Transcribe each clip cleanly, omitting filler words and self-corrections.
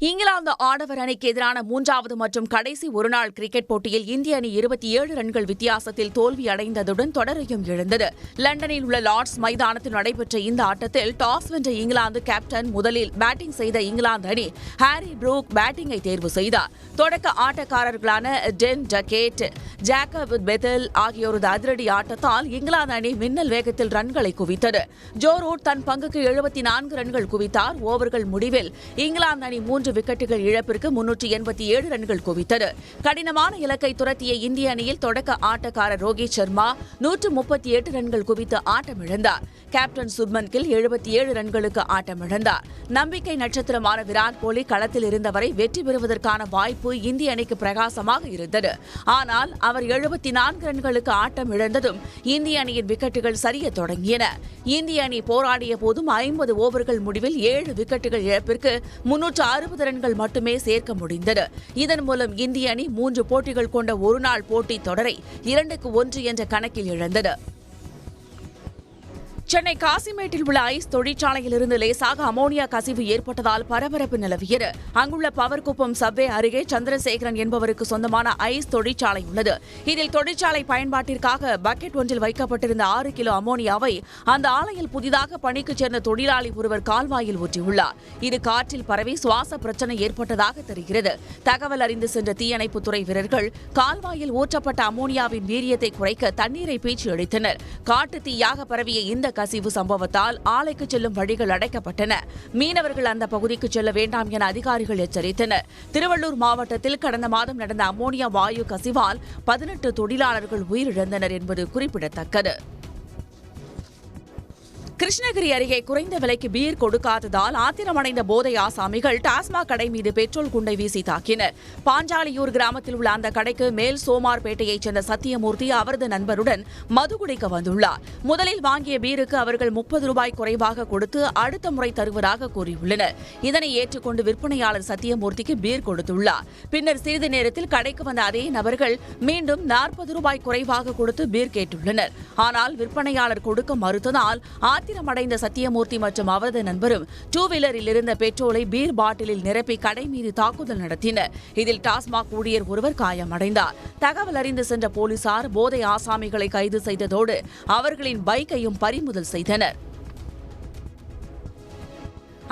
இங்கிலாந்து ஆடவர் அணிக்கு எதிரான மூன்றாவது மற்றும் கடைசி ஒருநாள் கிரிக்கெட் போட்டியில் இந்திய அணி 27 ரன்கள் வித்தியாசத்தில் தோல்வியடைந்ததுடன் தொடரையும் இழந்தது. லண்டனில் உள்ள லார்ட்ஸ் மைதானத்தில் நடைபெற்ற இந்த ஆட்டத்தில் டாஸ் வென்ற இங்கிலாந்து கேப்டன் முதலில் பேட்டிங் செய்த இங்கிலாந்து அணி ஹாரி ப்ரூக் பேட்டிங்கை தேர்வு செய்தார். தொடக்க ஆட்டக்காரர்களான டென் டக்கேட், ஜேக்கப் பெத்தல் ஆகியோரது அதிரடி ஆட்டத்தால் இங்கிலாந்து அணி மின்னல் வேகத்தில் ரன்களை குவித்தது. ஜோ ரூட் தன் பங்குக்கு 74 ரன்கள் குவித்தார். ஓவர்கள் முடிவில் இங்கிலாந்து அணி 3 விக்கெட்டுகள் இழப்பிற்கு 387 ரன்கள் குவித்தது. கடினமான இலக்கை துரத்திய இந்திய அணியில் தொடக்க ஆட்டக்காரர் ரோஹித் சர்மா 138 ரன்கள் குவித்து ஆட்டமிழந்தார். கேப்டன் சுப்மன் கில் 77 ரன்களுக்கு ஆட்டமிழந்தார். நம்பிக்கை நட்சத்திரமான விராட் கோலி களத்தில் இருந்தவரை வெற்றி பெறுவதற்கான வாய்ப்பு இந்திய அணிக்கு பிரகாசமாக இருந்தது. ஆனால் அவர் 74 ரன்களுக்கு ஆட்டம் இழந்ததும் இந்திய அணியின் விக்கெட்டுகள் சரியத் தொடங்கியன. இந்திய அணி போராடிய போதும் 50 ஓவர்கள் முடிவில் 7 விக்கெட்டுகள் இழப்பிற்கு 360 ரன்கள் மட்டுமே சேர்க்க முடிந்தது. இதன் மூலம் இந்திய அணி 3 போட்டிகள் கொண்ட ஒருநாள் போட்டித் தொடரை 2-1 என்ற கணக்கில் இழந்தது. சென்னை காசிமேட்டில் உள்ள ஐஸ் தொழிற்சாலையில் இருந்து லேசாக அமோனியா கசிவு ஏற்பட்டதால் பரபரப்பு நிலவியது. அங்குள்ள பவர்குப்பம் சப்வே அருகே சந்திரசேகரன் என்பவருக்கு சொந்தமான ஐஸ் தொழிற்சாலை உள்ளது. இதில் தொழிற்சாலை பயன்பாட்டிற்காக பக்கெட் ஒன்றில் வைக்கப்பட்டிருந்த 6 கிலோ அமோனியாவை அந்த ஆலையில் புதிதாக பணிக்கு சேர்ந்த தொழிலாளி ஒருவர் கால்வாயில் ஊற்றியுள்ளார். இது காற்றில் பரவி சுவாச பிரச்சனை ஏற்பட்டதாக தெரிகிறது. தகவல் அறிந்து சென்ற தீயணைப்புத்துறை வீரர்கள் கால்வாயில் ஊற்றப்பட்ட அமோனியாவின் வீரியத்தை குறைக்க தண்ணீரை பீச்சி அடித்தனர். காட்டு தீயாக பரவிய இந்த கசிவு சம்பவத்தால் ஆலைக்கு செல்லும் வழிகள் அடைக்கப்பட்டன. மீனவர்கள் அந்த பகுதிக்கு செல்ல வேண்டாம் என அதிகாரிகள் எச்சரித்தனர். திருவள்ளூர் மாவட்டத்தில் கடந்த மாதம் நடந்த அமோனியா வாயு கசிவால் 18 தொழிலாளர்கள் உயிரிழந்தனர் என்பது குறிப்பிடத்தக்கது. கிருஷ்ணகிரி அருகே குறைந்த விலைக்கு பீர் கொடுக்காததால் ஆத்திரமடைந்த போதை ஆசாமிகள் டாஸ்மாக் கடை மீது பெட்ரோல் குண்டை வீசி தாக்கினர். பாஞ்சாலியூர் கிராமத்தில் உள்ள அந்த கடைக்கு மேல் சோமார்பேட்டையைச் சேர்ந்த சத்தியமூர்த்தி அவரது நண்பருடன் மது குடிக்க வந்துள்ளார். முதலில் வாங்கிய பீருக்கு அவர்கள் 30 ரூபாய் குறைவாக கொடுத்து அடுத்த முறை தருவதாக கூறியுள்ளனர். இதனை ஏற்றுக்கொண்டு விற்பனையாளர் சத்தியமூர்த்திக்கு பீர் கொடுத்துள்ளார். பின்னர் சிறிது நேரத்தில் கடைக்கு வந்த அதே நபர்கள் மீண்டும் 40 ரூபாய் குறைவாக கொடுத்து பீர் கேட்டுள்ளனர். ஆனால் விற்பனையாளர் கொடுக்க மறுத்ததால் ஆத்திரமடைந்த சத்தியமூர்த்தி மற்றும் அவரது நண்பரும் 2 வீலரில் இருந்த பெட்ரோலை பீர் பாட்டிலில் நிரப்பி கடை மீது தாக்குதல் நடத்தினர். இதில் டாஸ்மாக் ஊழியர் ஒருவர் காயமடைந்தார். தகவல் அறிந்து சென்ற போலீசார் போதை ஆசாமிகளை கைது செய்ததோடு அவர்களின் பைக்கையும் பறிமுதல் செய்தனர்.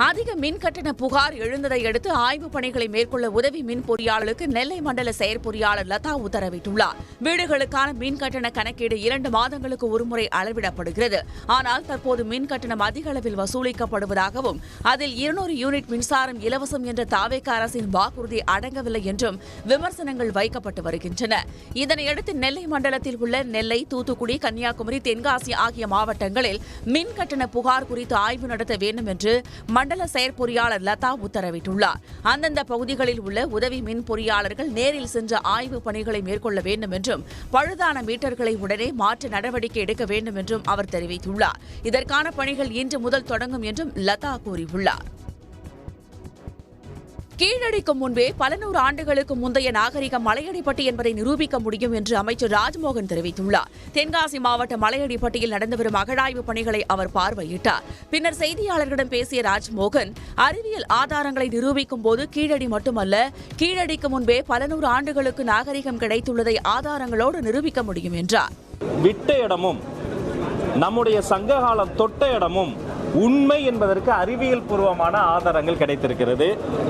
அதிக மின் கட்டண புகார் எழுந்ததை அடுத்து ஆய்வுப் பணிகளை மேற்கொள்ள உதவி மின் பொறியாளருக்கு நெல்லை மண்டல செயற்பொறியாளர் லதா உத்தரவிட்டுள்ளார். வீடுகளுக்கான மின் கட்டண கணக்கீடு 2 மாதங்களுக்கு ஒருமுறை அளவிடப்படுகிறது. ஆனால் தற்போது மின் கட்டணம் அதிக அளவில் வசூலிக்கப்படுவதாகவும் அதில் 200 யூனிட் மின்சாரம் இலவசம் என்ற தாவேக அரசின் வாக்குறுதி அடங்கவில்லை என்றும் விமர்சனங்கள் வைக்கப்பட்டு வருகின்றன. இதனையடுத்து நெல்லை மண்டலத்தில் உள்ள நெல்லை, தூத்துக்குடி, கன்னியாகுமரி, தென்காசி ஆகிய மாவட்டங்களில் மின் கட்டண புகார் குறித்து ஆய்வு நடத்த வேண்டும் என்று மண்டல செயற்பொறியாளர் லதா உத்தரவிட்டுள்ளார். அந்தந்த பகுதிகளில் உள்ள உதவி மின் பொறியாளர்கள் நேரில் சென்று ஆய்வு பணிகளை மேற்கொள்ள வேண்டும் என்றும் பழுதான மீட்டர்களை உடனே மாற்ற நடவடிக்கை எடுக்க வேண்டும் என்றும் அவர் தெரிவித்துள்ளார். இதற்கான பணிகள் இன்று முதல் தொடங்கும் என்றும் லதா கூறியுள்ளார். கீழடிக்கும் முன்பே பல நூறு ஆண்டுகளுக்கு முந்தைய நாகரிகம் மலையடிப்பட்டி என்பதை நிரூபிக்க முடியும் என்று அமைச்சர் ராஜ்மோகன் தெரிவித்துள்ளார். தென்காசி மாவட்ட மலையடிப்பட்டியில் நடந்து வரும் அகழாய்வு பணிகளை அவர் பார்வையிட்டார். பின்னர் செய்தியாளர்களிடம் பேசிய ராஜ்மோகன், அறிவியல் ஆதாரங்களை நிரூபிக்கும் போது கீழடி மட்டுமல்ல, கீழடிக்கு முன்பே பல நூறு ஆண்டுகளுக்கு நாகரிகம் கிடைத்துள்ளதை ஆதாரங்களோடு நிரூபிக்க முடியும் என்றார். விட்ட இடமும் நம்முடைய சங்ககாலம் தொட்ட இடமும் உண்மை என்பதற்கு அறிவியல் பூர்வமான ஆதாரங்கள் கிடைத்திருக்கிறது.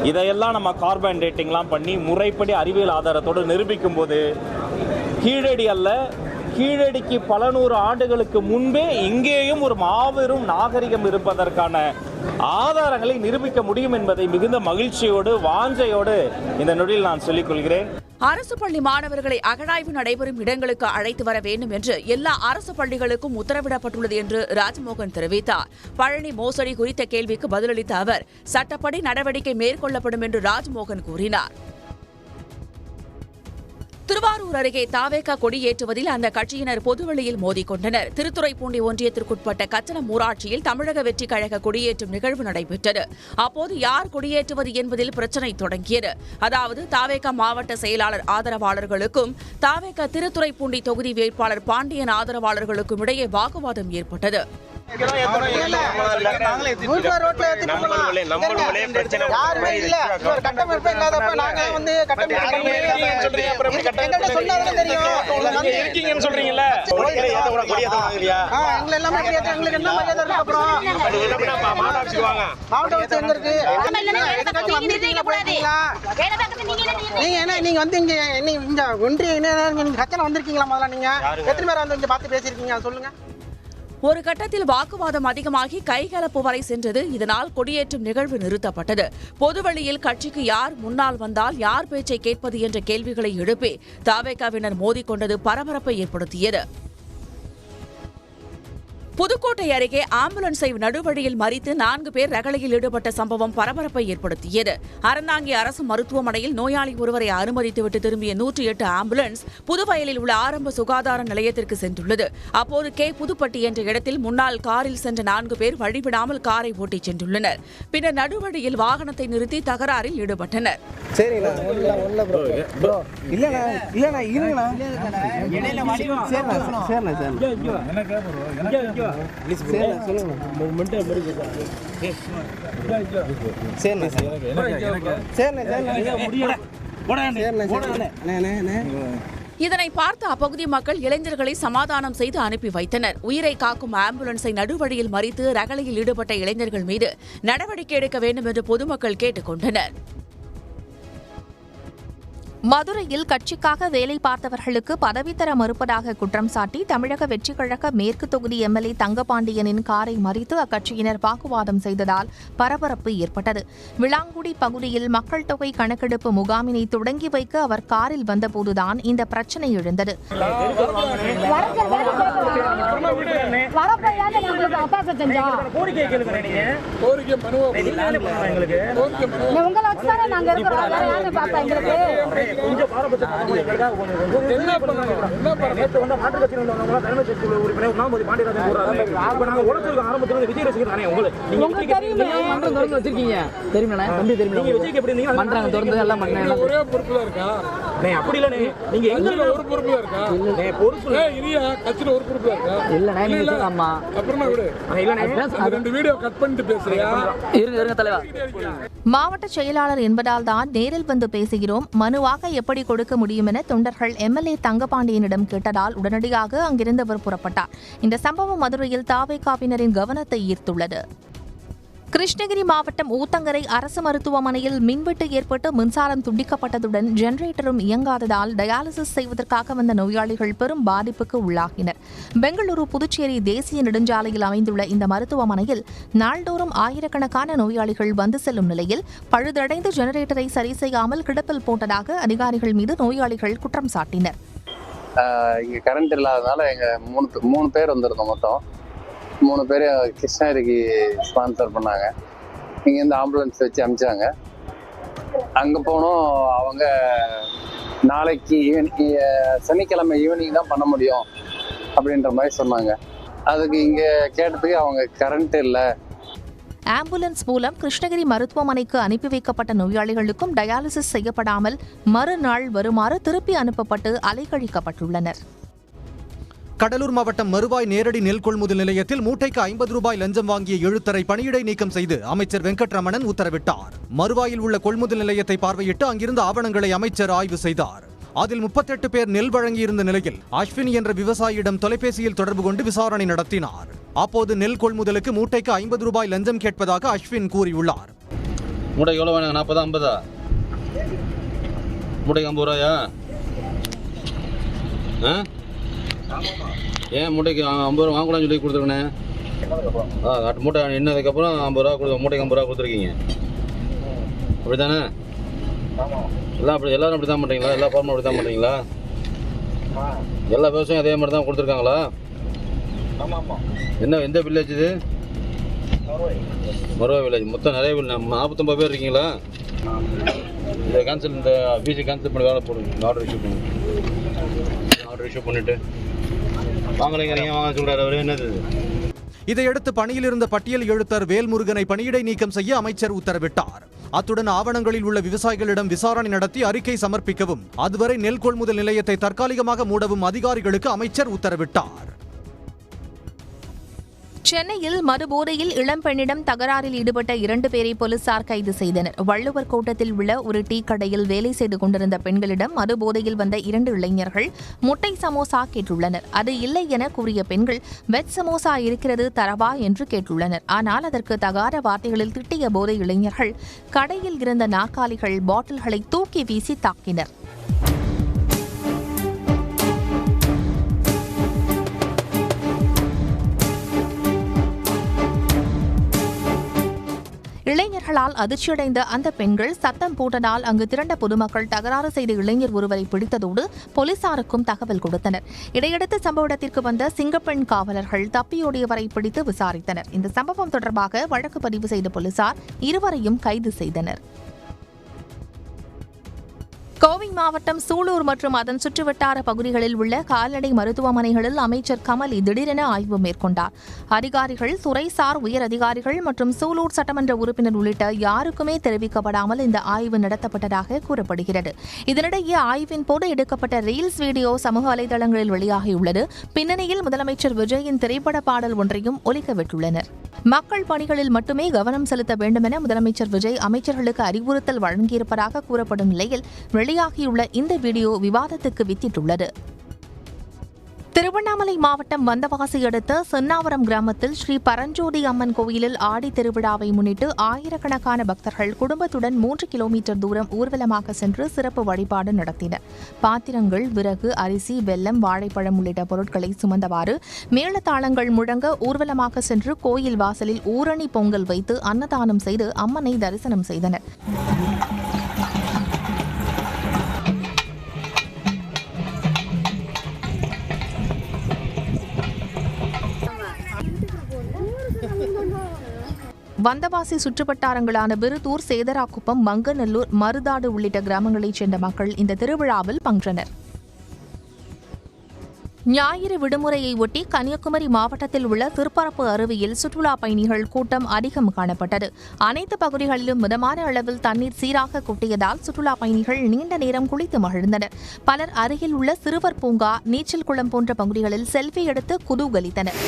இதையெல்லாம் நம்ம கார்பன் டேட்டிங்லாம் பண்ணி முறைப்படி அறிவியல் ஆதாரத்தோடு நிரூபிக்கும் போது கீழடி அல்ல, கீழடிக்கு பல நூறு ஆண்டுகளுக்கு முன்பே இங்கேயும் ஒரு மாபெரும் நாகரிகம் இருப்பதற்கான ஆதாரங்களை நிரூபிக்க முடியும் என்பதை மிகுந்த மகிழ்ச்சியோடு வாஞ்சையோடு இந்த நொடியில் நான் சொல்லிக் கொள்கிறேன். அரசு பள்ளி மாணவர்களை அகழாய்வு நடைபெறும் இடங்களுக்கு அழைத்து வர வேண்டும் என்று எல்லா அரசு பள்ளிகளுக்கும் உத்தரவிடப்பட்டுள்ளது என்று ராஜ்மோகன் தெரிவித்தார். பழனி மோசடி குறித்த கேள்விக்கு பதிலளித்த அவர், சட்டப்படி நடவடிக்கை மேற்கொள்ளப்படும் என்று ராஜ்மோகன் கூறினார். திருவாரூர் அருகே தாவேக கொடியேற்றுவதில் அந்த கட்சியினர் பொதுவெளியில் மோதிக்கொண்டனர். திருத்துறைப்பூண்டி ஒன்றியத்திற்குட்பட்ட கச்சனம் ஊராட்சியில் தமிழக வெற்றிக் கழக கொடியேற்றும் நிகழ்வு நடைபெற்றது. அப்போது யார் கொடியேற்றுவது என்பதில் பிரச்சினை தொடங்கியது. அதாவது தாவேக மாவட்ட செயலாளர் ஆதரவாளர்களுக்கும் தாவேக திருத்துறைப்பூண்டி தொகுதி வேட்பாளர் பாண்டியன் ஆதரவாளர்களுக்கும் இடையே வாக்குவாதம் ஏற்பட்டது. நீங்க வந்து இங்க ஒன்றிய கட்சியில வந்திருக்கீங்களா? முதல்ல நீங்க எத்தனை பேர் வந்து இங்க பார்த்து பேசியிருக்கீங்க சொல்லுங்க. ஒரு கட்டத்தில் வாக்குவாதம் அதிகமாகி கைகலப்பு வரை சென்றது. இதனால் கொடியேற்றும் நிகழ்வு நிறுத்தப்பட்டது. பொதுவெளியில் கட்சிக்கு யார் முன்னால் வந்தால் யார் பேச்சை கேட்பது என்ற கேள்விகளை எழுப்பி தவேகாவினர் மோதிக்கொண்டது பரபரப்பை ஏற்படுத்தியது. புதுக்கோட்டை அருகே ஆம்புலன்ஸை நடுவழியில் மறித்து 4 பேர் ரகளையில் ஈடுபட்ட சம்பவம் பரபரப்பை ஏற்படுத்தியது. அறந்தாங்கி அரசு மருத்துவமனையில் நோயாளி ஒருவரை அனுமதித்துவிட்டு திரும்பிய 108 ஆம்புலன்ஸ் புதுவயலில் உள்ள ஆரம்ப சுகாதார நிலையத்திற்கு சென்றுள்ளது. அப்போது புதுப்பட்டி என்ற இடத்தில் முன்னால் காரில் சென்ற 4 பேர் வழிவிடாமல் காரை ஓட்டிச் சென்றுள்ளனர். பின்னர் நடுவழியில் வாகனத்தை நிறுத்தி தகராறில் ஈடுபட்டனர். இதனை பார்த்த அப்பகுதி மக்கள் இளைஞர்களை சமாதானம் செய்து அனுப்பி வைத்தனர். உயிரை காக்கும் ஆம்புலன்ஸை நடுவழியில் மறித்து ரகளையில் ஈடுபட்ட இளைஞர்கள் மீது நடவடிக்கை எடுக்க வேண்டும் என்று பொதுமக்கள் கேட்டுக் கொண்டனர். மதுரையில் கட்சிக்காக வேலை பார்த்தவர்களுக்கு பதவி தர மறுப்பதாக குற்றம் சாட்டி தமிழக வெற்றிக்கழக மேற்கு தொகுதி எம்எல்ஏ தங்கபாண்டியனின் காரை மறித்து அக்கட்சியினர் வாக்குவாதம் செய்ததால் பரபரப்பு ஏற்பட்டது. விளாங்குடி பகுதியில் மக்கள் தொகை கணக்கெடுப்பு முகாமினை தொடங்கி வைக்க அவர் காரில் வந்தபோதுதான் இந்த பிரச்சனை எழுந்தது. கொஞ்சம் பாரபட்சம் என்ன மாற்று கட்சியில் உறுப்பினர் நாமதி பாண்டியராஜன் போறாரு. இப்ப நாங்க உடச்சிருக்க ஆரம்பத்துல விஜய் ரசிகர் தானே உங்களுக்கு வச்சிருக்கீங்க தெரியுமா? தம்பி தெரியும் நீங்க விஜய்க்கு எப்படி இருந்தீங்க பண்றாங்க தொடர்ந்து எல்லாம் பண்ண ஒரே பொறுப்புல இருக்கா? அப்படி இல்ல நீங்க எங்க ஒரு பொறுப்புல இருக்கா? பொறுப்புல இரியா கட்சியில ஒரு பொறுப்புல இருக்கா? இல்ல ஆமா அப்புறமா விடு. இல்ல ரெண்டு வீடியோ கட் பண்ணிட்டு பேசுறியா? இருங்க தலைவா. மாவட்ட செயலாளர் என்பதால் தான் நேரில் வந்து பேசுகிறோம், மனுவாக எப்படி கொடுக்க முடியும் என தொண்டர்கள் எம்எல்ஏ தங்கபாண்டியனிடம் கேட்டதால் உடனடியாக அங்கிருந்தவர் புறப்பட்டார். இந்த சம்பவம் மதுரையில் தவேகாவினரின் கவனத்தை ஈர்த்துள்ளது. கிருஷ்ணகிரி மாவட்டம் ஊத்தங்கரை அரசு மருத்துவமனையில் மின்வெட்டு ஏற்பட்டு மின்சாரம் துண்டிக்கப்பட்டதுடன் ஜெனரேட்டரும் இயங்காததால் டயாலிசிஸ் செய்வதற்காக வந்த நோயாளிகள் பெரும் பாதிப்புக்கு உள்ளாகினர். பெங்களூரு புதுச்சேரி தேசிய நெடுஞ்சாலையில் அமைந்துள்ள இந்த மருத்துவமனையில் நாள்தோறும் ஆயிரக்கணக்கான நோயாளிகள் வந்து செல்லும் நிலையில் பழுதடைந்த ஜெனரேட்டரை சரி செய்யாமல் கிடப்பில் போட்டதாக அதிகாரிகள் மீது நோயாளிகள் குற்றம் சாட்டினர். இங்க கரண்ட் இல்லாதனால எங்க மூணு பேர் வந்திருந்தோம். மொத்தம் 3 பேர் கிருஷ்ணகிரிக்கு ஸ்பான்சர் பண்ணாங்க. இங்கேருந்து ஆம்புலன்ஸ் வச்சு அனுப்பிச்சாங்க. அங்கே போனோம். அவங்க நாளைக்கு சனிக்கிழமை ஈவினிங் தான் பண்ண முடியும் அப்படின்ற மாதிரி சொன்னாங்க. அதுக்கு இங்கே கேட்டதுக்கு அவங்க கரண்ட் இல்லை. ஆம்புலன்ஸ் மூலம் கிருஷ்ணகிரி மருத்துவமனைக்கு அனுப்பி வைக்கப்பட்ட நோயாளிகளுக்கும் டயாலிசிஸ் செய்யப்படாமல் மறுநாள் வருமாறு திருப்பி அனுப்பப்பட்டு அலைக்கழிக்கப்பட்டுள்ளனர். கடலூர் மாவட்டம் மறுவாய் நேரடி நெல் கொள்முதல் நிலையத்தில் மூட்டைக்கு 50 ரூபாய் லஞ்சம் வாங்கிய எழுத்தரை பணியிடை நீக்கம் செய்து அமைச்சர் வெங்கட்ரமணன் உத்தரவிட்டார். மறுவாயில் உள்ள கொள்முதல் நிலையத்தை பார்வையிட்டு அங்கிருந்த ஆவணங்களை அமைச்சர் ஆய்வு செய்தார். அதில் 38 பேர் நெல் வழங்கியிருந்த நிலையில் அஸ்வினி என்ற விவசாயியிடம் தொலைபேசியில் தொடர்பு கொண்டு விசாரணை நடத்தினார். அப்போது நெல் கொள்முதலுக்கு மூட்டைக்கு 50 ரூபாய் லஞ்சம் கேட்பதாக அஸ்வின் கூறியுள்ளார். மூட்டை எவ்வளோ வேணும்? 40, 50? மூட்டைக்கு 50 ரூபாயா? ஏன் மூட்டைக்கு 50 ரூபா வாங்கக்கூடாதுன்னு சொல்லி கொடுத்துருக்கண்ணே. மூட்டை என்னதுக்கப்புறம் 50 ரூபா கொடுத்து மூட்டைக்கு 50 ரூபா கொடுத்துருக்கீங்க. அப்படி தானே? எல்லாம் அப்படி எல்லாரும் அப்படி தான் பண்ணுறீங்களா? எல்லா ஃபார்மும் அப்படி தான் பண்ணுறீங்களா? எல்லா விவசாயம் அதே மாதிரி தான் கொடுத்துருக்காங்களா? என்ன எந்த வில்லேஜ் இது? மருவா வில்லேஜ். மொத்தம் நிறைய 49 பேர் இருக்கீங்களா? இந்த கேன்சல், இந்த பிசி கேன்சல் பண்ணி வேலை போடுங்க. ஆர்டர் இஷ்யூ பண்ணுங்க. ஆர்டர் இஷ்யூ பண்ணிவிட்டு வாங்கலைங்க. நீங்கள் வாங்க சொல்கிறார் அவர். என்னது? இதையடுத்து பணியில் இருந்த பட்டியல் எழுத்தர் வேல்முருகனை பணியிடை நீக்கம் செய்ய அமைச்சர் உத்தரவிட்டார். அத்துடன் ஆவணங்களில் உள்ள விவசாயிகளிடம் விசாரணை நடத்தி அறிக்கை சமர்ப்பிக்கவும், அதுவரை நெல் கொள்முதல் நிலையத்தை தற்காலிகமாக மூடவும் அதிகாரிகளுக்கு அமைச்சர் உத்தரவிட்டார். சென்னையில் மதுபோதையில் இளம்பெண்ணிடம் தகராறில் ஈடுபட்ட 2 பேரை போலீசார் கைது செய்தனர். வள்ளுவர் கோட்டத்தில் உள்ள ஒரு டீ கடையில் வேலை செய்து கொண்டிருந்த பெண்களிடம் மதுபோதையில் வந்த 2 இளைஞர்கள் முட்டை சமோசா கேட்டுள்ளனர். அது இல்லை என கூறிய பெண்கள் வெஜ் சமோசா இருக்கிறது தரவா என்று கேட்டுள்ளனர். ஆனால் அதற்கு தகாத வார்த்தைகளில் திட்டிய போதை இளைஞர்கள் கடையில் இருந்த நாற்காலிகள், பாட்டில்களை தூக்கி வீசி தாக்கினர். இளைஞர்களால் அதிர்ச்சியடைந்த அந்த பெண்கள் சத்தம் போட்டதால் அங்கு திரண்ட பொதுமக்கள் தகராறு செய்த இளைஞர் ஒருவரை பிடித்ததோடு போலீசாருக்கும் தகவல் கொடுத்தனர். இதையடுத்து சம்பவ இடத்திற்கு வந்த சிங்கப்பெண் காவலர்கள் தப்பியோடியவரை பிடித்து விசாரித்தனர். இந்த சம்பவம் தொடர்பாக வழக்கு பதிவு செய்த போலீசார் இருவரையும் கைது செய்தனர். கோவை மாவட்டம் சூலூர் மற்றும் அதன் சுற்றுவட்டார பகுதிகளில் உள்ள கால்நடை மருத்துவமனைகளில் அமைச்சர் கமலி திடீரென ஆய்வு மேற்கொண்டார். அதிகாரிகள், துறைசார் உயர் அதிகாரிகள் மற்றும் சூலூர் சட்டமன்ற உறுப்பினர் உள்ளிட்ட யாருக்குமே தெரிவிக்கப்படாமல் இந்த ஆய்வு நடத்தப்பட்டதாக கூறப்படுகிறது. இதனிடையே ஆய்வின் போது எடுக்கப்பட்ட ரீல்ஸ் வீடியோ சமூக வலைதளங்களில் வெளியாகியுள்ளது. பின்னணியில் முதலமைச்சர் விஜயின் திரைப்பட பாடல் ஒன்றையும் ஒலிக்கவிட்டுள்ளனர். மக்கள் பணிகளில் மட்டுமே கவனம் செலுத்த வேண்டுமென முதலமைச்சர் விஜய் அமைச்சர்களுக்கு அறிவுறுத்தல் வழங்கியிருப்பதாக கூறப்படும் நிலையில் வெளியாகியுள்ள இந்த வீடியோ விவாதத்துக்கு வித்திட்டுள்ளது. திருவண்ணாமலை மாவட்டம் வந்தவாசி அடுத்த சென்னாவரம் கிராமத்தில் ஸ்ரீ பரஞ்சோதி அம்மன் கோயிலில் ஆடி திருவிழாவை முன்னிட்டு ஆயிரக்கணக்கான பக்தர்கள் குடும்பத்துடன் 3 கிலோமீட்டர் தூரம் ஊர்வலமாக சென்று சிறப்பு வழிபாடு நடத்தினர். பாத்திரங்கள், விறகு, அரிசி, வெல்லம், வாழைப்பழம் உள்ளிட்ட பொருட்களை சுமந்தவாறு மேளதாளங்கள் முழங்க ஊர்வலமாக சென்று கோயில் வாசலில் ஊரணி பொங்கல் வைத்து அன்னதானம் செய்து அம்மனை தரிசனம் செய்தனர். வந்தவாசி சுற்றுவட்டாரங்களான விருத்தூர், சேதராக்குப்பம், மங்கநல்லூர், மருதாடு உள்ளிட்ட கிராமங்களைச் சேர்ந்த மக்கள் இந்த திருவிழாவில் பங்கேற்றனர். ஞாயிறு விடுமுறையை ஒட்டி கன்னியாகுமரி மாவட்டத்தில் உள்ள திருப்பரப்பு அருவியில் சுற்றுலா பயணிகள் கூட்டம் அதிகம் காணப்பட்டது. அனைத்து பகுதிகளிலும் மிதமான அளவில் தண்ணீர் சீராக கொட்டியதால் சுற்றுலா பயணிகள் நீண்ட நேரம் குளித்து மகிழ்ந்தனர். பலர் அருகில் உள்ள சிறுவர் பூங்கா, நீச்சல் குளம் போன்ற பகுதிகளில் செல்ஃபி எடுத்து குதூகலித்தனர்.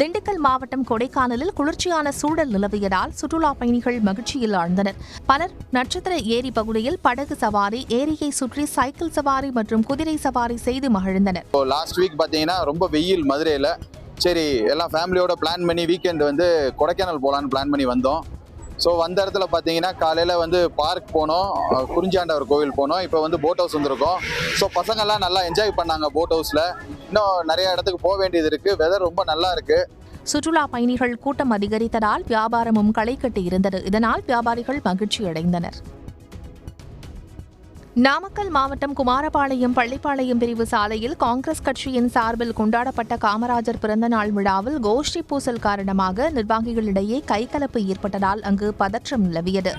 திண்டுக்கல் மாவட்டம் கொடைக்கானலில் குளிர்ச்சியான சூழல் நிலவியதால் சுற்றுலா பயணிகள் மகிழ்ச்சியில் ஆழ்ந்தனர். பலர் நட்சத்திர ஏரி பகுதியில் படகு சவாரி, ஏரியை சுற்றி சைக்கிள் சவாரி மற்றும் குதிரை சவாரி செய்து மகிழ்ந்தனர். லாஸ்ட் வீக் பார்த்தீங்கன்னா ரொம்ப வெயில் மதுரையில். சரி, எல்லாம் ஃபேமிலியோட பிளான் பண்ணி வீக்கெண்ட் கொடைக்கானல் போகலான்னு பிளான் பண்ணி வந்தோம். ஸோ வந்த இடத்துல பார்த்தீங்கன்னா காலையில் பார்க் போனோம், குறிஞ்சாண்டவர் கோவில் போனோம். இப்போ போட் ஹவுஸ் வந்திருக்கோம். ஸோ பசங்கள்லாம் நல்லா என்ஜாய் பண்ணாங்க போட் ஹவுஸில். இன்னும் நிறைய இடத்துக்கு போக வேண்டியது இருக்குது. வெதர் ரொம்ப நல்லா இருக்குது. சுற்றுலா பயணிகள் கூட்டம் அதிகரித்ததால் வியாபாரமும் களை கட்டி இருந்தது. இதனால் வியாபாரிகள் மகிழ்ச்சி அடைந்தனர். நாமக்கல் மாவட்டம் குமாரபாளையம் பள்ளிப்பாளையம் பிரிவு சாலையில் காங்கிரஸ் கட்சியின் சார்பில் கொண்டாடப்பட்ட காமராஜர் பிறந்தநாள் விழாவில் கோஷ்டி பூசல் காரணமாக நிர்வாகிகளிடையே கைகலப்பு ஏற்பட்டதால் அங்கு பதற்றம் நிலவியது.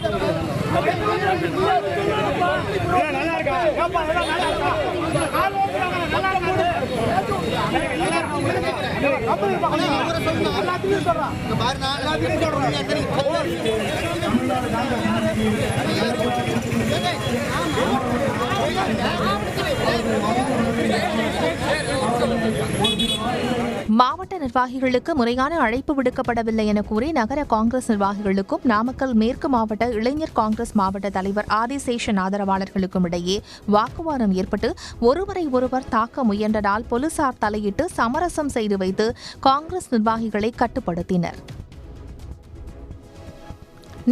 மாவட்ட நிர்வாகிகளுக்கு முறையான அழைப்பு விடுக்கப்படவில்லை என கூறி நகர காங்கிரஸ் நிர்வாகிகளுக்கும் நாமக்கல் மேற்கு மாவட்ட இளைஞர் காங்கிரஸ் மாவட்ட தலைவர் ஆதிசேஷன் ஆதரவாளர்களுக்கும் இடையே வாக்குவாதம் ஏற்பட்டு ஒருவரை ஒருவர் தாக்க முயன்றதால் போலீசார் தலையிட்டு சமரசம் செய்து வைத்து காங்கிரஸ் நிர்வாகிகளை கட்டுப்படுத்தினர்.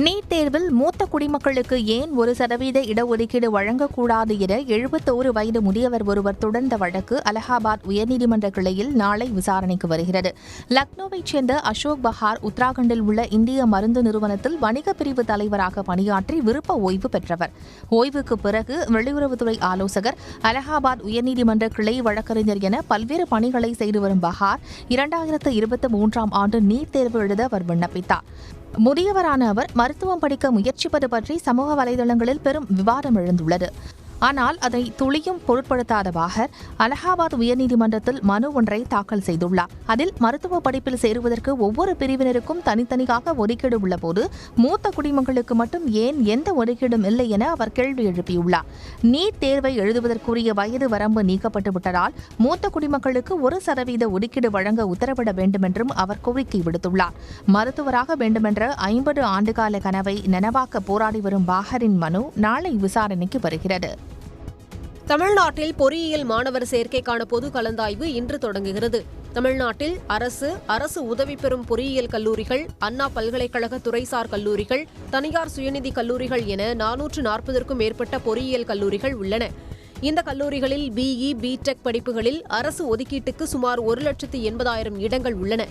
நீட் தேர்வில் மூத்த குடிமக்களுக்கு ஏன் 1% இடஒதுக்கீடு வழங்கக்கூடாது என 71 வயது முதியவர் ஒருவர் தொடர்ந்த வழக்கு அலகாபாத் உயர்நீதிமன்ற கிளையில் நாளை விசாரணைக்கு வருகிறது. லக்னோவைச் சேர்ந்த அசோக் பஹார் உத்தராகண்டில் உள்ள இந்திய மருந்து நிறுவனத்தில் வணிக பிரிவு தலைவராக பணியாற்றி விருப்ப ஓய்வு பெற்றவர். ஓய்வுக்கு பிறகு வெளியுறவுத்துறை ஆலோசகர், அலகாபாத் உயர்நீதிமன்ற கிளை வழக்கறிஞர் என பல்வேறு பணிகளை செய்து வரும் பஹார் 2023ஆம் ஆண்டு நீட் தேர்வு எழுத அவர் விண்ணப்பித்தார். முதியவரான அவர் மருத்துவம் படிக்க முயற்சிப்பது பற்றி சமூக வலைதளங்களில் பெரும் விவாதம் எழுந்துள்ளது. ஆனால் அதை துளியும் பொருட்படுத்தாத பாகர் அலகாபாத் உயர்நீதிமன்றத்தில் மனு ஒன்றை தாக்கல் செய்துள்ளார். அதில் மருத்துவ படிப்பில் சேருவதற்கு ஒவ்வொரு பிரிவினருக்கும் தனித்தனியாக ஒதுக்கீடு உள்ளபோது மூத்த குடிமக்களுக்கு மட்டும் ஏன் எந்த ஒதுக்கீடும் இல்லை என அவர் கேள்வி எழுப்பியுள்ளார். நீட் தேர்வை எழுதுவதற்குரிய வயது வரம்பு நீக்கப்பட்டு விட்டதால் மூத்த குடிமக்களுக்கு 1% ஒதுக்கீடு வழங்க உத்தரவிட வேண்டும் என்றும் அவர் கோரிக்கை விடுத்துள்ளார். மருத்துவராக வேண்டுமென்ற 50 ஆண்டுகால கனவை நனவாக்க போராடி வரும் பாகரின் மனு நாளை விசாரணைக்கு வருகிறது. தமிழ்நாட்டில் பொறியியல் மாணவர் சேர்க்கைக்கான பொது கலந்தாய்வு இன்று தொடங்குகிறது. தமிழ்நாட்டில் அரசு உதவி பெறும் பொறியியல் கல்லூரிகள், அண்ணா பல்கலைக்கழக துறைசார் கல்லூரிகள், தனியார் சுயநிதி கல்லூரிகள் என 440க்கும் மேற்பட்ட பொறியியல் கல்லூரிகள் உள்ளன. இந்த கல்லூரிகளில் பிஇ, பிடெக் படிப்புகளில் அரசு ஒதுக்கீட்டுக்கு சுமார் 1,80,000 இடங்கள் உள்ளன.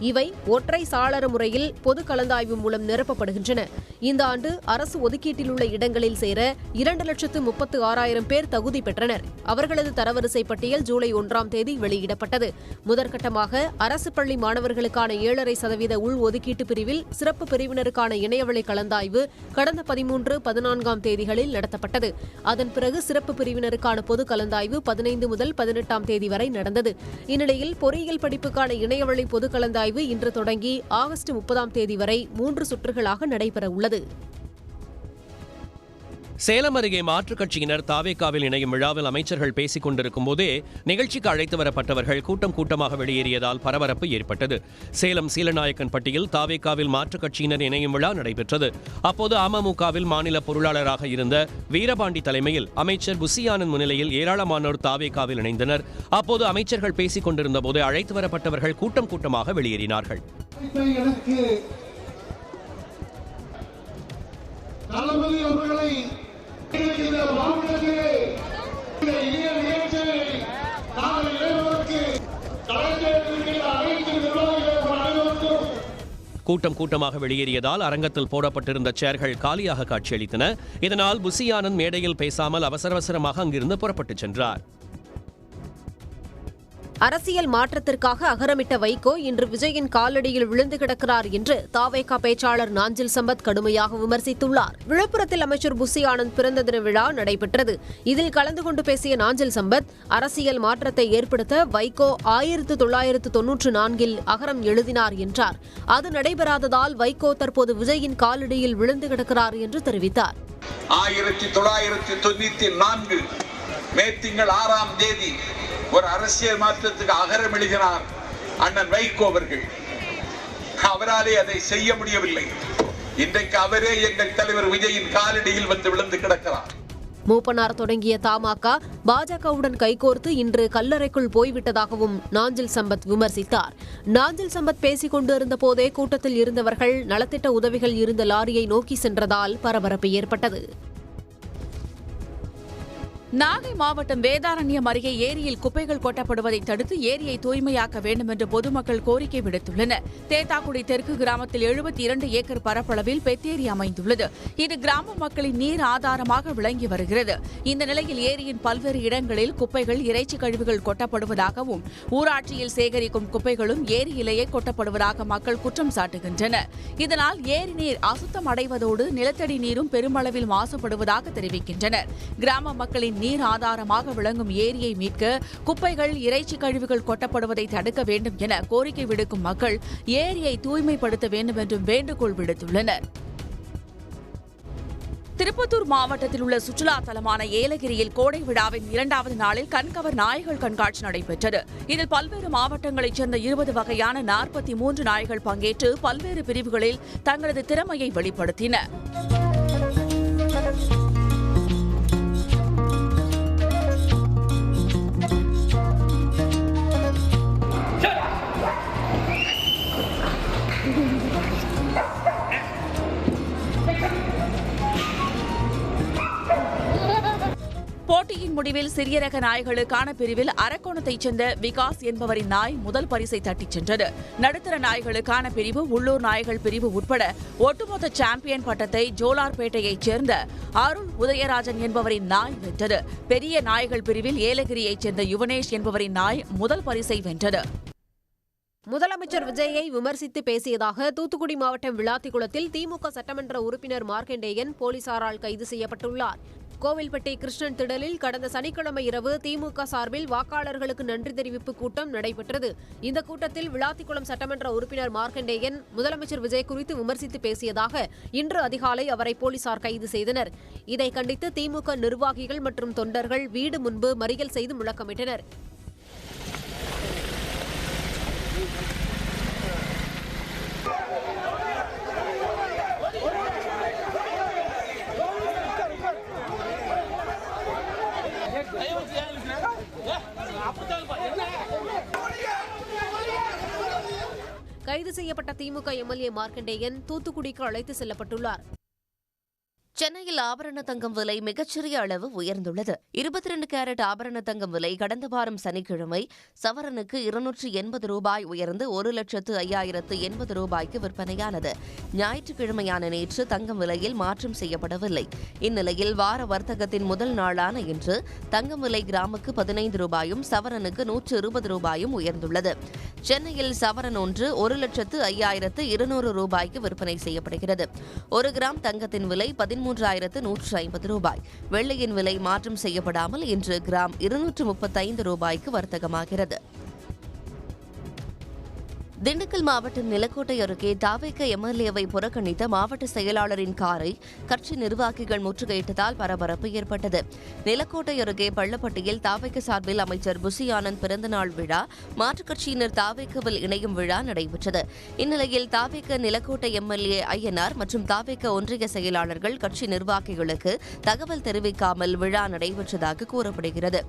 இவை ஒற்றை சாளர முறையில் பொது கலந்தாய்வு மூலம் நிரப்பப்படுகின்றன. இந்த ஆண்டு அரசு ஒதுக்கீட்டில் உள்ள இடங்களில் சேர 2,36,000 பேர் தகுதி பெற்றனர். அவர்களது தரவரிசை பட்டியல் ஜூலை 1ஆம் தேதி வெளியிடப்பட்டது. முதற்கட்டமாக அரசு பள்ளி மாணவர்களுக்கான 7.5% உள் ஒதுக்கீட்டு பிரிவில் சிறப்பு பிரிவினருக்கான இணையவழி கலந்தாய்வு கடந்த 13, 14ஆம் தேதிகளில் நடத்தப்பட்டது. அதன் பிறகு சிறப்பு பிரிவினருக்கு பொது கலந்தாய்வு 15 முதல் 18ஆம் தேதி வரை நடந்தது. இந்நிலையில் பொறியியல் படிப்புக்கான இணையவழி பொது கலந்தாய்வு இன்று தொடங்கி ஆகஸ்ட் 30ஆம் தேதி வரை 3 சுற்றுகளாக நடைபெற உள்ளது. சேலம் அருகே மாற்றுக் கட்சியினர் தாவேகாவில் இணையும் விழாவில் அமைச்சர்கள் பேசிக் கொண்டிருக்கும் போதே நிகழ்ச்சிக்கு அழைத்து வரப்பட்டவர்கள் கூட்டமாக வெளியேறியதால் பரபரப்பு ஏற்பட்டது. சேலம் சீலநாயக்கன்பட்டியில் தாவேகாவில் மாற்றுக் கட்சியினர் இணையும் விழா நடைபெற்றது. அப்போது அமமுகவில் மாநில பொருளாளராக இருந்த வீரபாண்டி தலைமையில் அமைச்சர் புசியானந்த் முன்னிலையில் ஏராளமானோர் தாவேகாவில் இணைந்தனர். அப்போது அமைச்சர்கள் பேசிக் கொண்டிருந்த போது அழைத்து வரப்பட்டவர்கள் கூட்டமாக வெளியேறினார்கள். தளபதி அவர்களை கூட்டமாக வெளியேறியதால் அரங்கத்தில் போடப்பட்டிருந்த சேர்கள் காலியாக காட்சியளித்தன. இதனால் புசியானந்த் மேடையில் பேசாமல் அவசரமாக அங்கிருந்து புறப்பட்டுச் சென்றார். அரசியல் மாற்றத்திற்காக அகரமிட்ட வைகோ இன்று விஜயின் காலடியில் விழுந்து கிடக்கிறார் என்று தாவேகா பேச்சாளர் நாஞ்சில் சம்பத் கடுமையாக விமர்சித்துள்ளார். விழுப்புரத்தில் அமைச்சர் புசி ஆனந்த் பிறந்த தின விழா நடைபெற்றது. இதில் கலந்து கொண்டு பேசிய நாஞ்சில் சம்பத், அரசியல் மாற்றத்தை ஏற்படுத்த வைகோ 1994இல் அகரம் எழுதினார் என்றார். அது நடைபெறாததால் வைகோ தற்போது விஜயின் காலடியில் விழுந்து கிடக்கிறார் என்று தெரிவித்தார். 1994 மே திங்கள் 6ஆம் தேதி ஒரு அரசியல் மாற்றத்துக்கு அகரம் எழுதினார் அண்ணன் வைகோ அவர்கள். அவராலே அதை செய்ய முடியவில்லை. இன்றைக்கு அவரே எங்கள் தலைவர் விஜயின் காலடியில் வந்து விழுந்து கிடக்கிறார். மூப்பனார் தொடங்கிய தமாக பாஜகவுடன் கைகோர்த்து இன்று கல்லறைக்குள் போய்விட்டதாகவும் நாஞ்சில் சம்பத் விமர்சித்தார். நாஞ்சில் சம்பத் பேசிக் கொண்டிருந்த போதே கூட்டத்தில் இருந்தவர்கள் நலத்திட்ட உதவிகள் இருந்த லாரியை நோக்கி சென்றதால் பரபரப்பு ஏற்பட்டது. நாகை மாவட்டம் வேதாரண்யம் அருகே ஏரியில் குப்பைகள் கொட்டப்படுவதை தடுத்து ஏரியை தூய்மையாக்க வேண்டும் என்று பொதுமக்கள் கோரிக்கை விடுத்துள்ளனர். தேத்தாக்குடி தெற்கு கிராமத்தில் 72 ஏக்கர் பரப்பளவில் பெத்தேரி அமைந்துள்ளது. இது கிராம மக்களின் நீர் ஆதாரமாக விளங்கி வருகிறது. இந்த நிலையில் ஏரியின் பல்வேறு இடங்களில் குப்பைகள், இறைச்சி கழிவுகள் கொட்டப்படுவதாகவும் ஊராட்சியில் சேகரிக்கும் குப்பைகளும் ஏரியிலேயே கொட்டப்படுவதாக மக்கள் குற்றம் சாட்டுகின்றனர். இதனால் ஏரி நீர் அசுத்தம் அடைவதோடு நிலத்தடி நீரும் பெருமளவில் மாசுபடுவதாக தெரிவிக்கின்றனர். கிராம மக்களின் நீர் ஆதாரமாக விளங்கும் ஏரியை மீட்க குப்பைகள், இறைச்சி கழிவுகள் கொட்டப்படுவதை தடுக்க வேண்டும் என கோரிக்கை விடுக்கும் மக்கள் ஏரியை தூய்மைப்படுத்த வேண்டும் என்றும் வேண்டுகோள் விடுத்துள்ளனர். திருப்பத்தூர் மாவட்டத்தில் உள்ள சுற்றுலா தலமான ஏலகிரியில் கோடை விழாவின் 2வது நாளில் கண்கவர் நாய்கள் கண்காட்சி நடைபெற்றது. இதில் பல்வேறு மாவட்டங்களைச் சேர்ந்த 20 வகையான 43 நாய்கள் பங்கேற்று பல்வேறு பிரிவுகளில் தங்களது திறமையை வெளிப்படுத்தின. போட்டியின் முடிவில் சிறிய ரக நாய்களுக்கான பிரிவில் அரக்கோணத்தைச் சேர்ந்த விகாஸ் என்பவரின் நாய் முதல் பரிசை தட்டிச் சென்றது. நடுத்தர நாய்களுக்கான பிரிவு, உள்ளூர் நாய்கள் பிரிவு உட்பட ஒட்டுமொத்த சாம்பியன் பட்டத்தை ஜோலார்பேட்டையைச் சேர்ந்த அருள் உதயராஜன் என்பவரின் நாய் வென்றது. பெரிய நாய்கள் பிரிவில் ஏலகிரியைச் சேர்ந்த யுவனேஷ் என்பவரின் நாய் முதல் பரிசை வென்றது. முதலமைச்சர் விஜயை விமர்சித்து பேசியதாக தூத்துக்குடி மாவட்டம் விளாத்திக்குளத்தில் திமுக சட்டமன்ற உறுப்பினர் மார்க்கண்டேயன் போலீசாரால் கைது செய்யப்பட்டுள்ளார். கோவில்பட்டி கிருஷ்ணன் திடலில் கடந்த சனிக்கிழமை இரவு திமுக சார்பில் வாக்காளர்களுக்கு நன்றி தெரிவிப்பு கூட்டம் நடைபெற்றது. இந்த கூட்டத்தில் விளாத்திக்குளம் சட்டமன்ற உறுப்பினர் மார்க்கண்டேயன் முதலமைச்சர் விஜய் குறித்து விமர்சித்து பேசியதாக இன்று அதிகாலை அவரை போலீசார் கைது செய்தனர். இதை கண்டித்து திமுக நிர்வாகிகள் மற்றும் தொண்டர்கள் வீடு முன்பு மறியல் செய்து முழக்கமிட்டனர். கைது செய்யப்பட்ட திமுக எம்எல்ஏ மார்க்கண்டேயன் தூத்துக்குடிக்கு அழைத்து செல்லப்பட்டுள்ளார். சென்னையில் ஆபரண தங்கம் விலை மிகச்சிறிய அளவு உயர்ந்துள்ளது. 22 கேரட் ஆபரண தங்கம் விலை கடந்த வாரம் சனிக்கிழமை சவரனுக்கு 280 ரூபாய் உயர்ந்து 1,05,080 ரூபாய்க்கு விற்பனையானது. ஞாயிற்றுக்கிழமையான நேற்று தங்கம் விலையில் மாற்றம் செய்யப்படவில்லை. இந்நிலையில் வார வர்த்தகத்தின் முதல் நாளான இன்று தங்கம் விலை கிராமுக்கு 15 ரூபாயும் சவரனுக்கு 120 ரூபாயும் உயர்ந்துள்ளது. சென்னையில் சவரன் ஒன்று 1,05,200 ரூபாய்க்கு விற்பனை செய்யப்படுகிறது. 1 கிராம் தங்கத்தின் விலை 13,150 ரூபாய். வெள்ளியின் விலை மாற்றம் செய்யப்படாமல் இன்று கிராம் 235 ரூபாய்க்கு வர்த்தகமாகிறது. திண்டுக்கல் மாவட்டம் நிலக்கோட்டை அருகே தாவேக எம்எல்ஏவை புறக்கணித்த மாவட்ட செயலாளரின் காரை கட்சி நிர்வாகிகள் முற்றுகையிட்டதால் பரபரப்பு ஏற்பட்டது. நிலக்கோட்டை அருகே பள்ளப்பட்டியில் தாவேக சார்பில் அமைச்சர் புசி ஆனந்த் பிறந்தநாள் விழா, மாற்றுக் கட்சியினர் தாவேகவில் இணையும் விழா நடைபெற்றது. இந்நிலையில் தாவேக நிலக்கோட்டை எம்எல்ஏ ஐயனார் மற்றும் தாவேக ஒன்றிய செயலாளர்கள் கட்சி நிர்வாகிகளுக்கு தகவல் தெரிவிக்காமல் விழா நடைபெற்றதாக கூறப்படுகிறது.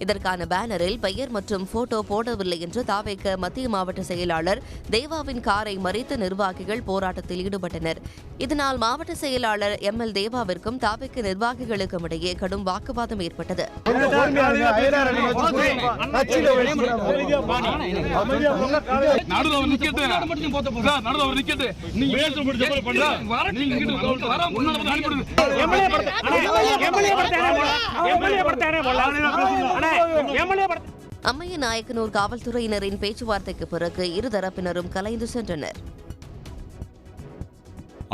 இதற்கான பேனரில் பெயர் மற்றும் போட்டோ போடவில்லை என்று தாவேக மத்திய மாவட்ட செயலாளர் தேவாவின் காரை மறித்த நிர்வாகிகள் போராட்டத்தில் ஈடுபட்டனர். இதனால் மாவட்ட செயலாளர் எம்எல் தேவாவிற்கும் தாவேக நிர்வாகிகளுக்கும் இடையே கடும் வாக்குவாதம் ஏற்பட்டது. அம்மைய நாயக்கனூர் காவல்துறையினரின் பேச்சுவார்த்தைக்கு பிறகு இருதரப்பினரும் கலைந்து சென்றனர்.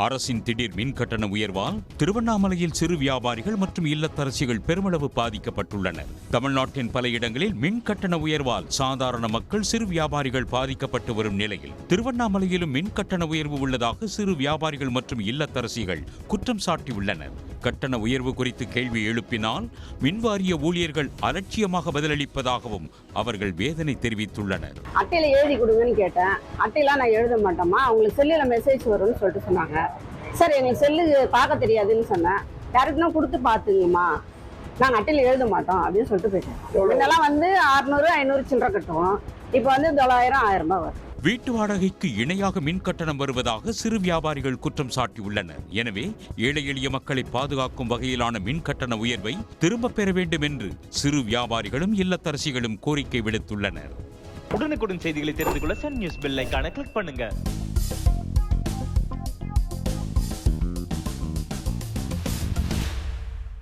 அரசின் திடீர் மின் கட்டண உயர்வால் திருவண்ணாமலையில் சிறு வியாபாரிகள் மற்றும் இல்லத்தரசிகள் பெருமளவு பாதிக்கப்பட்டுள்ளனர். தமிழ்நாட்டின் பல இடங்களில் மின் கட்டண உயர்வால் சாதாரண மக்கள், சிறு வியாபாரிகள் பாதிக்கப்பட்டு வரும் நிலையில் திருவண்ணாமலையிலும் மின் கட்டண உயர்வு உள்ளதாக சிறு வியாபாரிகள் மற்றும் இல்லத்தரசிகள் குற்றம் சாட்டியுள்ளனர். கட்டண உயர்வு குறித்து கேள்வி எழுப்பினால் மின்வாரிய ஊழியர்கள் அலட்சியமாக பதிலளிப்பதாகவும் அவர்கள் வேதனை தெரிவித்துள்ளனர். அட்டையில எழுதி கொடுங்கன்னு கேட்டேன். அட்டையெல்லாம் நான் எழுத மாட்டோமா, அவங்களுக்கு செல்லுல மெசேஜ் வரும்னு சொல்லிட்டு சொன்னாங்க. சார் எங்களுக்கு செல்லு பார்க்க தெரியாதுன்னு சொன்னேன். யாருக்குன்னா கொடுத்து பார்த்துங்கம்மா, நாங்கள் அட்டையில எழுத மாட்டோம் அப்படின்னு சொல்லிட்டு போயிட்டேன். இதெல்லாம் 600, 500 சில்லறை கட்டுவோம். இப்போ 900, 1000 ரூபாய் வரும். வீட்டு வாடகைக்கு இணையாக மின் கட்டணம் வருவதாக சிறு வியாபாரிகள் குற்றம் சாட்டியுள்ளனர். எனவே ஏழை எளிய மக்களை பாதுகாக்கும் வகையிலான மின் கட்டண உயர்வை திரும்பப் பெற வேண்டும் என்று சிறு வியாபாரிகளும் இல்லத்தரசிகளும் கோரிக்கை விடுத்துள்ளனர். உடனுக்குடன் செய்திகளை தெரிந்து கொள்ள சன் நியூஸ் பெல் ஐகானை கிளிக் பண்ணுங்க.